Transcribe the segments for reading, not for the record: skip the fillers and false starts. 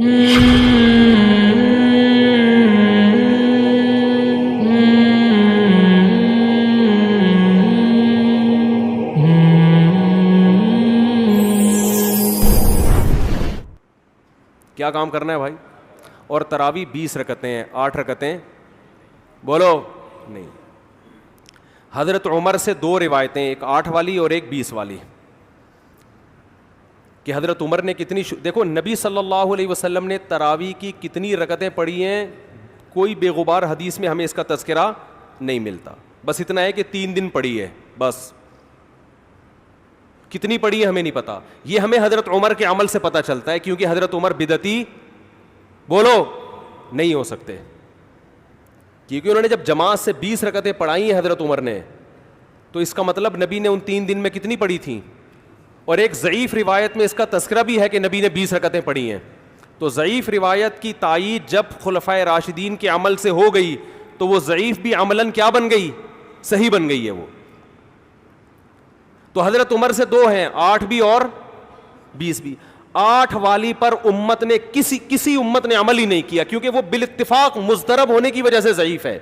کیا کام کرنا ہے بھائی؟ اور تراویح 20 رکعتیں ہیں، 8 رکعتیں بولو نہیں. حضرت عمر سے 2 روایتیں، ایک 8 والی اور ایک 20 والی، کہ حضرت عمر نے کتنی دیکھو نبی صلی اللہ علیہ وسلم نے تراویح کی کتنی رکعتیں پڑھی ہیں، کوئی بے غبار حدیث میں ہمیں اس کا تذکرہ نہیں ملتا. بس اتنا ہے کہ 3 دن پڑھی ہے، بس کتنی پڑھی ہے ہمیں نہیں پتا. یہ ہمیں حضرت عمر کے عمل سے پتہ چلتا ہے، کیونکہ حضرت عمر بدعتی بولو نہیں ہو سکتے، کیونکہ انہوں نے جب جماعت سے 20 رکعتیں پڑھائی ہیں حضرت عمر نے، تو اس کا مطلب نبی نے ان 3 دن میں کتنی پڑھی تھیں. اور ایک ضعیف روایت میں اس کا تذکرہ بھی ہے کہ نبی نے 20 رکعتیں پڑھی ہیں. تو ضعیف روایت کی تائید جب خلفائے راشدین کے عمل سے ہو گئی تو وہ ضعیف بھی عملاً کیا بن گئی؟ صحیح بن گئی ہے وہ. تو حضرت عمر سے 2 ہیں، 8 بھی اور 20 بھی. 8 والی پر امت نے کسی امت نے عمل ہی نہیں کیا، کیونکہ وہ بالاتفاق مضطرب ہونے کی وجہ سے ضعیف ہے،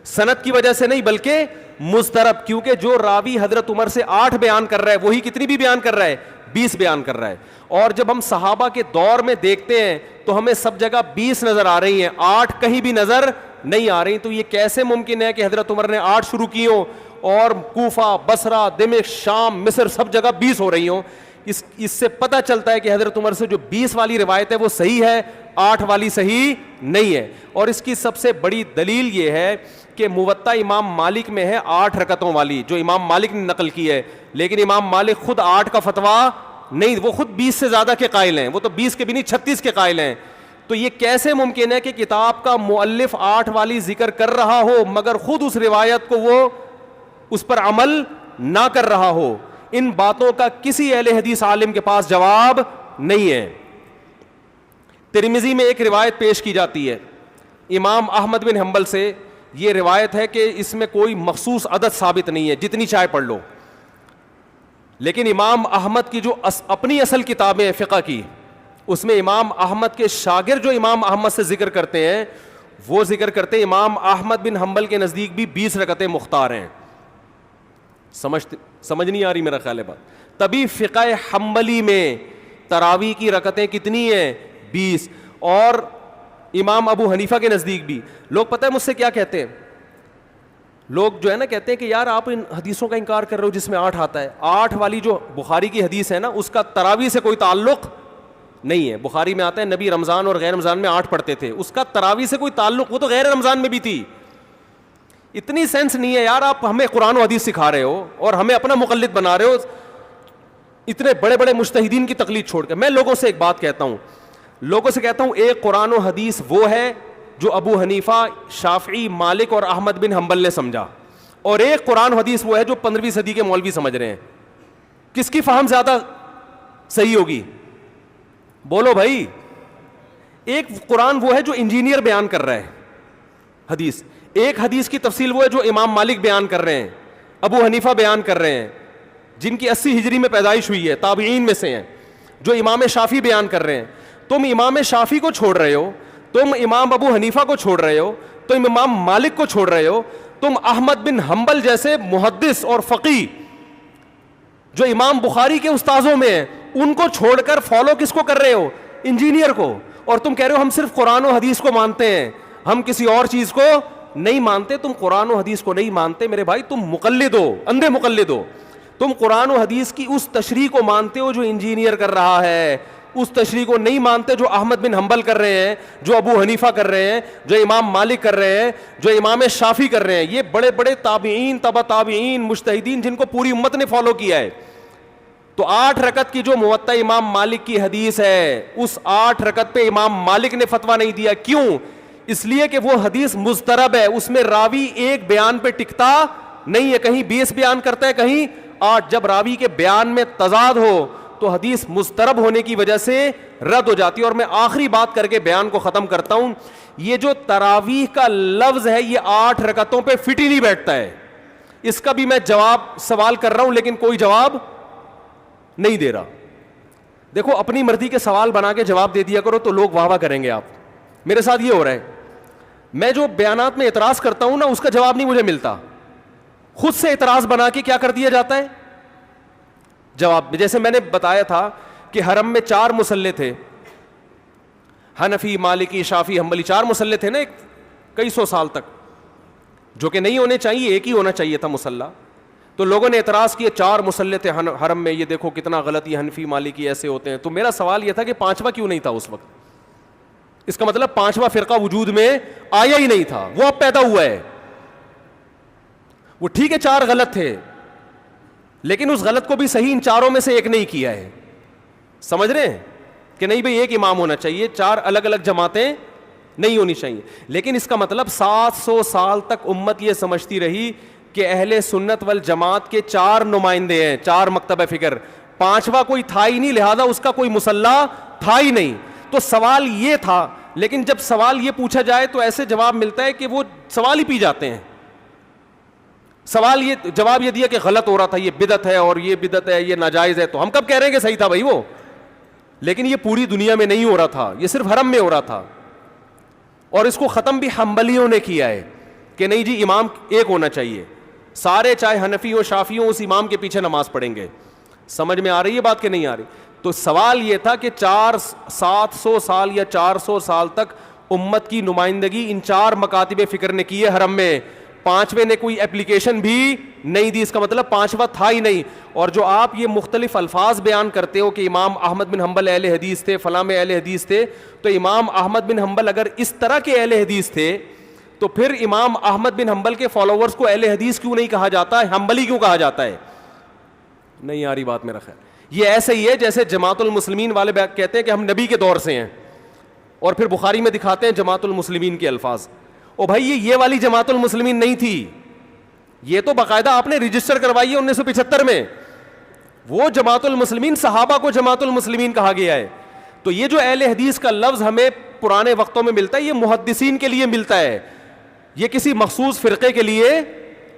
سند کی وجہ سے نہیں بلکہ مضطرب. کیونکہ جو راوی حضرت عمر سے 8 بیان کر رہا ہے وہی کتنی بھی بیان کر رہا ہے؟ 20 بیان کر رہا ہے. اور جب ہم صحابہ کے دور میں دیکھتے ہیں تو ہمیں سب جگہ 20 نظر آ رہی ہیں، 8 کہیں بھی نظر نہیں آ رہی. تو یہ کیسے ممکن ہے کہ حضرت عمر نے 8 شروع کی ہوں اور کوفہ، بصرہ، دمشق، شام، مصر سب جگہ 20 ہو رہی ہوں؟ اس سے پتہ چلتا ہے کہ حضرت عمر سے جو 20 والی روایت ہے وہ صحیح ہے، 8 والی صحیح نہیں ہے. اور اس کی سب سے بڑی دلیل یہ ہے کہ موطا امام مالک میں ہے 8 رکعتوں والی، جو امام مالک نے نقل کی ہے، لیکن امام مالک خود 8 کا فتویٰ نہیں، وہ خود 20 سے زیادہ کے قائل ہیں، وہ تو 20 کے بھی نہیں 36 کے قائل ہیں. تو یہ کیسے ممکن ہے کہ کتاب کا مؤلف 8 والی ذکر کر رہا ہو مگر خود اس روایت کو وہ اس پر عمل نہ کر رہا ہو؟ ان باتوں کا کسی اہل حدیث عالم کے پاس جواب نہیں ہے. ترمذی میں ایک روایت پیش کی جاتی ہے امام احمد بن حنبل سے، یہ روایت ہے کہ اس میں کوئی مخصوص عدد ثابت نہیں ہے، جتنی چاہے پڑھ لو. لیکن امام احمد کی جو اپنی اصل کتابیں ہیں فقہ کی، اس میں امام احمد کے شاگرد جو امام احمد سے ذکر کرتے ہیں وہ ذکر کرتے ہیں امام احمد بن حنبل کے نزدیک بھی 20 رکعتیں مختار ہیں. سمجھ نہیں آ رہی میرا خیال ہے بات. تبھی فقہ حنبلی میں تراویح کی رکعتیں کتنی ہیں؟ 20. اور امام ابو حنیفہ کے نزدیک بھی. لوگ پتہ ہے مجھ سے کیا کہتے ہیں؟ لوگ جو ہے نا کہتے ہیں کہ یار آپ ان حدیثوں کا انکار کر رہے ہو جس میں 8 آتا ہے. 8 والی جو بخاری کی حدیث ہے نا اس کا تراویح سے کوئی تعلق نہیں ہے. بخاری میں آتا ہے نبی رمضان اور غیر رمضان میں 8 پڑھتے تھے، اس کا تراویح سے کوئی تعلق، وہ تو غیر رمضان میں بھی تھی. اتنی سینس نہیں ہے یار، آپ ہمیں قرآن و حدیث سکھا رہے ہو اور ہمیں اپنا مقلد بنا رہے ہو اتنے بڑے بڑے مجتہدین کی تقلید چھوڑ کے. میں لوگوں سے ایک بات کہتا ہوں، ایک قرآن و حدیث وہ ہے جو ابو حنیفہ، شافعی، مالک اور احمد بن حنبل نے سمجھا، اور ایک قرآن و حدیث وہ ہے جو 15ویں صدی کے مولوی سمجھ رہے ہیں. کس کی فہم زیادہ صحیح ہوگی؟ بولو بھائی. ایک قرآن وہ ہے جو انجینئر بیان کر رہا ہے حدیث، ایک حدیث کی تفصیل وہ ہے جو امام مالک بیان کر رہے ہیں، ابو حنیفہ بیان کر رہے ہیں جن کی 80 ہجری میں پیدائش ہوئی ہے، تابعین میں سے ہیں، جو امام شافعی بیان کر رہے ہیں. تم امام شافعی کو چھوڑ رہے ہو، تم امام ابو حنیفہ کو چھوڑ رہے ہو، تم امام مالک کو چھوڑ رہے ہو، تم احمد بن حنبل جیسے محدث اور فقی جو امام بخاری کے استاذوں میں ہیں ان کو چھوڑ کر فالو کس کو کر رہے ہو؟ انجینئر کو. اور تم کہہ رہے ہو ہم صرف قرآن و حدیث کو مانتے ہیں، ہم کسی اور چیز کو نہیں مانتے. تم قرآن و حدیث کو نہیں مانتے میرے بھائی، تم مقلد ہو، اندھے مقلد ہو. تم قرآن و حدیث کی اس تشریح کو مانتے ہو جو انجینئر کر رہا ہے، اس تشریح کو نہیں مانتے جو احمد بن حنبل کر رہے ہیں، جو ابو حنیفہ کر رہے ہیں، جو امام مالک کر رہے ہیں، جو امام شافعی کر رہے ہیں. یہ بڑے بڑے تابعین، تبع تابعین، مجتہدین جن کو پوری امت نے فالو کیا ہے. تو 8 رکعت کی جو موطا امام مالک کی حدیث ہے، اس 8 رکعت پہ امام مالک نے فتویٰ نہیں دیا. کیوں؟ اس لیے کہ وہ حدیث مضطرب ہے، اس میں راوی ایک بیان پہ ٹکتا نہیں ہے، کہیں 20 بیان کرتا ہے، کہیں 8. جب راوی کے بیان میں تضاد ہو تو حدیث مضطرب ہونے کی وجہ سے رد ہو جاتی ہے. اور میں آخری بات کر کے بیان کو ختم کرتا ہوں، یہ جو تراویح کا لفظ ہے یہ 8 رکعتوں پہ فٹ ہی نہیں بیٹھتا ہے. اس کا بھی میں جواب سوال کر رہا ہوں لیکن کوئی جواب نہیں دے رہا. دیکھو اپنی مرضی کے سوال بنا کے جواب دے دیا کرو تو لوگ واہ واہ کریں گے. آپ میرے ساتھ یہ ہو رہا ہے, میں جو بیانات میں اعتراض کرتا ہوں نا اس کا جواب نہیں مجھے ملتا, خود سے اعتراض بنا کے کیا کر دیا جاتا ہے جواب. جیسے میں نے بتایا تھا کہ حرم میں 4 مصلے تھے, حنفی, مالکی, شافعی, حنبلی, 4 مصلے تھے نا کئی سو سال تک, جو کہ نہیں ہونے چاہیے, ایک ہی ہونا چاہیے تھا مصلی. تو لوگوں نے اعتراض کیا 4 مصلے تھے حرم میں, یہ دیکھو کتنا غلط, یہ حنفی مالکی ایسے ہوتے ہیں. تو میرا سوال یہ تھا کہ 5واں کیوں نہیں تھا اس وقت؟ اس کا مطلب 5واں فرقہ وجود میں آیا ہی نہیں تھا, وہ اب پیدا ہوا ہے. وہ ٹھیک ہے 4 غلط تھے, لیکن اس غلط کو بھی صحیح ان 4 میں سے ایک نہیں کیا ہے. سمجھ رہے ہیں کہ نہیں بھئی ایک امام ہونا چاہیے, 4 الگ الگ جماعتیں نہیں ہونی چاہیے. لیکن اس کا مطلب 700 سال تک امت یہ سمجھتی رہی کہ اہل سنت والجماعت کے 4 نمائندے ہیں, 4 مکتب فکر, 5واں کوئی تھا ہی نہیں, لہذا اس کا کوئی مصلی تھا ہی نہیں. تو سوال یہ تھا, لیکن جب سوال یہ پوچھا جائے تو ایسے جواب ملتا ہے کہ وہ سوال ہی پی جاتے ہیں. سوال یہ جواب یہ دیا کہ غلط ہو رہا تھا, یہ بدعت ہے, اور یہ بدعت ہے, یہ ناجائز ہے. تو ہم کب کہہ رہے ہیں کہ صحیح تھا بھائی وہ؟ لیکن یہ پوری دنیا میں نہیں ہو رہا تھا, یہ صرف حرم میں ہو رہا تھا. اور اس کو ختم بھی حنبلیوں نے کیا ہے کہ نہیں جی امام ایک ہونا چاہیے, سارے چاہے حنفی ہو شافعی ہو اس امام کے پیچھے نماز پڑھیں گے. سمجھ میں آ رہی ہے بات کہ نہیں آ رہی؟ تو سوال یہ تھا کہ 700 سال یا 400 سال تک امت کی نمائندگی ان 4 مکاتب فکر نے کی ہے حرم میں, 5ویں نے کوئی اپلیکیشن بھی نہیں دی. اس کا مطلب 5واں تھا ہی نہیں. اور جو آپ یہ مختلف الفاظ بیان کرتے ہو کہ امام احمد بن حنبل اہل حدیث تھے, فلاں میں اہل حدیث تھے, تو امام احمد بن حنبل اگر اس طرح کے اہل حدیث تھے تو پھر امام احمد بن حنبل کے فالوورز کو اہل حدیث کیوں نہیں کہا جاتا ہے, حنبلی کیوں کہا جاتا ہے؟ نہیں آ رہی بات میرا خیال. یہ ایسے ہی ہے جیسے جماعت المسلمین والے کہتے ہیں کہ ہم نبی کے دور سے ہیں, اور پھر بخاری میں دکھاتے ہیں جماعت المسلمین کے الفاظ. او بھائی یہ والی جماعت المسلمین نہیں تھی, یہ تو باقاعدہ آپ نے رجسٹر کروائی ہے 1975 میں. وہ جماعت المسلمین صحابہ کو جماعت المسلمین کہا گیا ہے. تو یہ جو اہل حدیث کا لفظ ہمیں پرانے وقتوں میں ملتا ہے, یہ محدثین کے لیے ملتا ہے, یہ کسی مخصوص فرقے کے لیے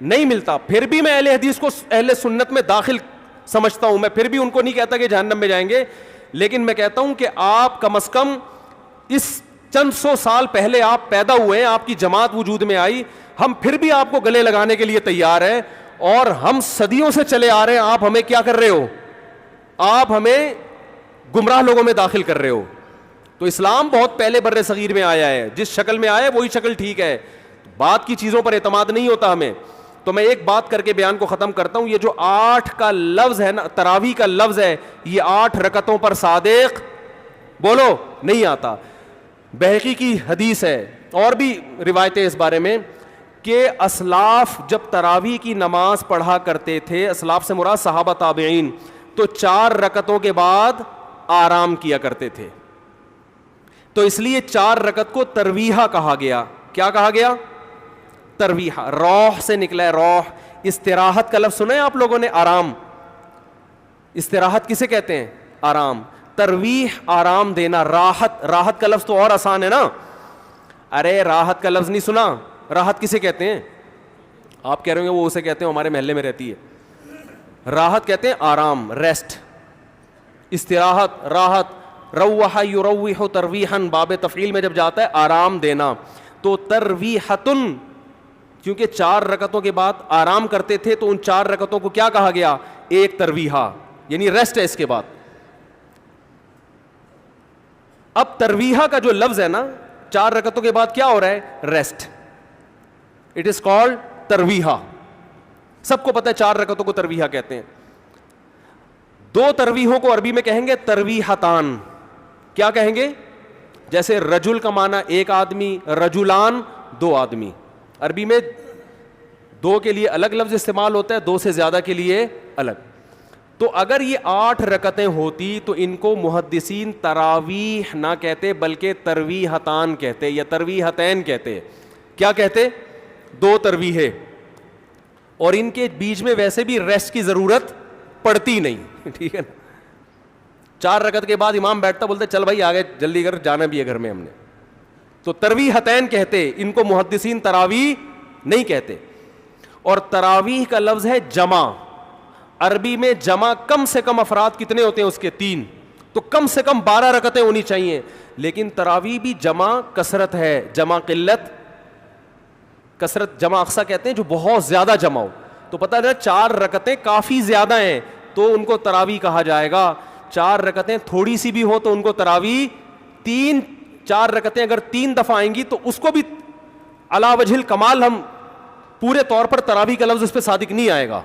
نہیں ملتا. پھر بھی میں اہل حدیث کو اہل سنت میں داخل سمجھتا ہوں, میں پھر بھی ان کو نہیں کہتا کہ جہنم میں جائیں گے, لیکن میں کہتا ہوں کہ آپ کم از کم اس چند 100 سال پہلے آپ پیدا ہوئے ہیں, آپ کی جماعت وجود میں آئی, ہم پھر بھی آپ کو گلے لگانے کے لیے تیار ہیں, اور ہم صدیوں سے چلے آ رہے ہیں. آپ ہمیں کیا کر رہے ہو؟ آپ ہمیں گمراہ لوگوں میں داخل کر رہے ہو. تو اسلام بہت پہلے بر صغیر میں آیا ہے, جس شکل میں آیا ہے وہی شکل ٹھیک ہے, بات کی چیزوں پر اعتماد نہیں ہوتا ہمیں. تو میں ایک بات کر کے بیان کو ختم کرتا ہوں, یہ جو 8 کا لفظ ہے نا, تراویح کا لفظ ہے, یہ 8 رکعتوں پر صادق بولو نہیں آتا. بہقی کی حدیث ہے اور بھی روایتیں اس بارے میں کہ اسلاف جب تراویح کی نماز پڑھا کرتے تھے, اسلاف سے مراد صحابہ تابعین, تو 4 رکعتوں کے بعد آرام کیا کرتے تھے. تو اس لیے 4 رکعت کو ترویحہ کہا گیا. کیا کہا گیا؟ ترویحہ. روح سے نکلا ہے, روح. استراحت کا لفظ سنا ہے آپ لوگوں نے؟ آرام. استراحت کسے کہتے ہیں؟ آرام. ترویح آرام دینا. راحت, راحت کا لفظ تو اور آسان ہے نا. ارے راحت کا لفظ نہیں سنا؟ راحت کسے کہتے ہیں؟ آپ کہہ رہے ہیں وہ اسے کہتے ہیں ہمارے محلے میں رہتی ہے. راحت کہتے ہیں آرام, ریسٹ. استراحت, راحت. روح یروح ترویحا, باب تفعیل میں جب جاتا ہے آرام دینا. تو ترویحتن, کیونکہ 4 رکعتوں کے بعد آرام کرتے تھے تو ان 4 رکعتوں کو کیا کہا گیا؟ ایک ترویحہ, یعنی ریسٹ ہے اس کے بعد. اب ترویحہ کا جو لفظ ہے نا, 4 رکعتوں کے بعد کیا ہو رہا ہے؟ ریسٹ. اٹ از کالڈ ترویحہ. سب کو پتہ ہے 4 رکعتوں کو ترویحہ کہتے ہیں. 2 ترویحوں کو عربی میں کہیں گے ترویحتان. کیا کہیں گے؟ جیسے رجل کا معنی ایک آدمی, رجلان 2 آدمی. عربی میں 2 کے لیے الگ لفظ استعمال ہوتا ہے, 2 سے زیادہ کے لیے الگ. تو اگر یہ 8 رکعتیں ہوتی تو ان کو محدثین تراویح نہ کہتے بلکہ ترویحتان کہتے یا ترویحتین کہتے. کیا کہتے؟ 2 ترویحیں. اور ان کے بیچ میں ویسے بھی ریسٹ کی ضرورت پڑتی نہیں, ٹھیک ہے نا. 4 رکعت کے بعد امام بیٹھتا, بولتے چل بھائی آگے جلدی کر, جانا بھی ہے گھر میں ہم نے. تو ترویحتین کہتے, ان کو محدثین تراویح نہیں کہتے. اور تراویح کا لفظ ہے جمع. عربی میں جمع کم سے کم افراد کتنے ہوتے ہیں اس کے؟ 3. تو کم سے کم 12 رکعتیں ہونی چاہیے. لیکن تراویح بھی جمع کثرت ہے, جمع قلت, کثرت جمع اقصا کہتے ہیں جو بہت زیادہ جمع ہو. تو پتہ ہے 4 رکعتیں کافی زیادہ ہیں تو ان کو تراویح کہا جائے گا. 4 رکعتیں تھوڑی سی بھی ہو تو ان کو تراویح. 4 رکعتیں اگر 3 دفعہ آئیں گی تو اس کو بھی علی وجہ الکمال ہم پورے طور پر تراویح کا لفظ اس پہ صادق نہیں آئے گا.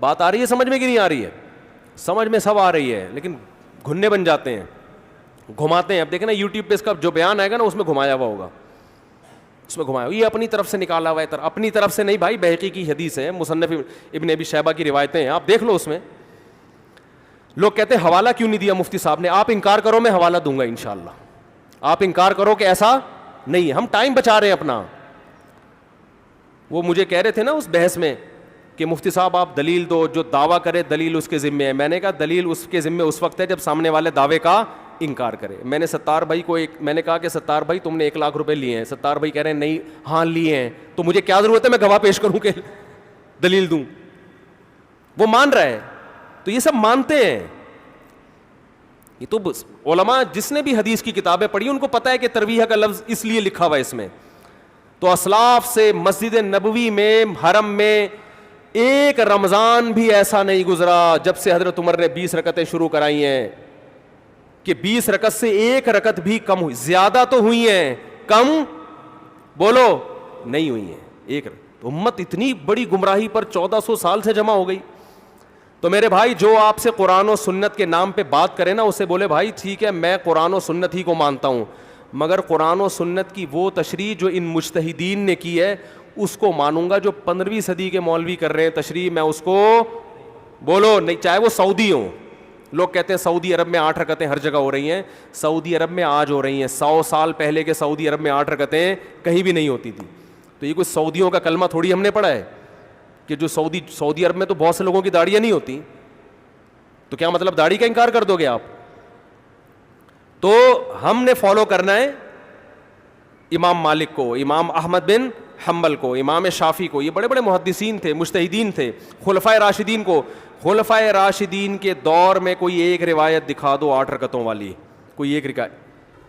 بات آ رہی ہے سمجھ میں کہ نہیں آ رہی ہے؟ سمجھ میں سب آ رہی ہے, لیکن گھننے بن جاتے ہیں, گھماتے ہیں. اب دیکھیں نا یوٹیوب پہ اس کا جو بیان آئے گا نا اس میں گھمایا ہوا ہوگا, اس میں گھمایا, یہ اپنی طرف سے نکالا ہوا ہے. اپنی طرف سے نہیں بھائی, بہقی کی حدیث ہے, مصنف ابن ابی شیبہ کی روایتیں ہیں, آپ دیکھ لو. اس میں لوگ کہتے ہیں حوالہ کیوں نہیں دیا مفتی صاحب نے. آپ انکار کرو میں حوالہ دوں گا انشاءاللہ. آپ انکار کرو کہ ایسا نہیں, ہم ٹائم بچا رہے ہیں اپنا. وہ مجھے کہہ رہے تھے نا اس بحث میں کہ مفتی صاحب آپ دلیل دو, جو دعویٰ کرے دلیل اس کے ذمے ہے. میں نے کہا دلیل اس کے ذمے اس وقت ہے جب سامنے والے دعوے کا انکار کرے. میں نے ستار بھائی کو میں نے کہا کہ ستار بھائی تم نے 1 لاکھ روپے لیے ہیں. ستار بھائی کہہ رہے ہیں نہیں, ہاں لیے ہیں. تو مجھے کیا ضرورت ہے میں گواہ پیش کروں کہ دلیل دوں؟ وہ مان رہا ہے. تو یہ سب مانتے ہیں. یہ تو علماء جس نے بھی حدیث کی کتابیں پڑھی ان کو پتہ ہے کہ ترویح کا لفظ اس لیے لکھا ہوا ہے اس میں. تو اسلاف سے مسجد نبوی میں, حرم میں ایک رمضان بھی ایسا نہیں گزرا جب سے حضرت عمر نے 20 رکعتیں شروع کرائی ہیں کہ 20 رکعت سے 1 رکعت بھی کم ہوئی. زیادہ تو ہوئی ہیں, کم بولو نہیں ہوئی ہیں. 1 امت اتنی بڑی گمراہی پر 1400 سال سے جمع ہو گئی. تو میرے بھائی جو آپ سے قرآن و سنت کے نام پہ بات کرے نا اسے بولے بھائی ٹھیک ہے میں قرآن و سنت ہی کو مانتا ہوں, مگر قرآن و سنت کی وہ تشریح جو ان مجتہدین نے کی ہے اس کو مانوں گا. جو 15ویں صدی کے مولوی کر رہے ہیں تشریح, میں اس کو بولو نہیں, چاہے وہ سعودی ہوں. لوگ کہتے ہیں سعودی عرب میں 8 رکعتیں ہر جگہ ہو رہی ہیں. سعودی عرب میں آج ہو رہی ہیں, 100 سال پہلے کے سعودی عرب میں 8 رکعتیں کہیں بھی نہیں ہوتی تھی. تو یہ کوئی سعودیوں کا کلمہ تھوڑی ہم نے پڑھا ہے کہ جو سعودی عرب میں تو بہت سے لوگوں کی داڑیاں نہیں ہوتی. تو کیا مطلب داڑھی کا انکار کر دو گے آپ؟ تو ہم نے فالو کرنا ہے امام مالک کو, امام احمد بن حنبل کو, امام شافعی کو. یہ بڑے بڑے محدثین تھے, مجتہدین تھے. خلفائے راشدین کو, خلفائے راشدین کے دور میں کوئی ایک روایت دکھا دو 8 رکعتوں والی, کوئی ایک روایت.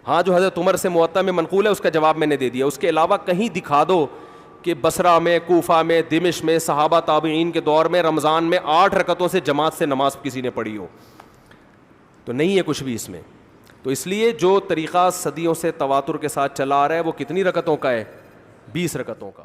ہاں جو حضرت عمر سے موطا میں منقول ہے اس کا جواب میں نے دے دیا. اس کے علاوہ کہیں دکھا دو کہ بصرہ میں, کوفہ میں, دمشق میں, صحابہ تابعین کے دور میں رمضان میں 8 رکعتوں سے جماعت سے نماز کسی نے پڑھی ہو. تو نہیں ہے کچھ بھی اس میں. تو اس لیے جو طریقہ صدیوں سے تواتر کے ساتھ چلا آ رہا ہے وہ کتنی رکعتوں کا ہے؟ 20 رکعتوں کا.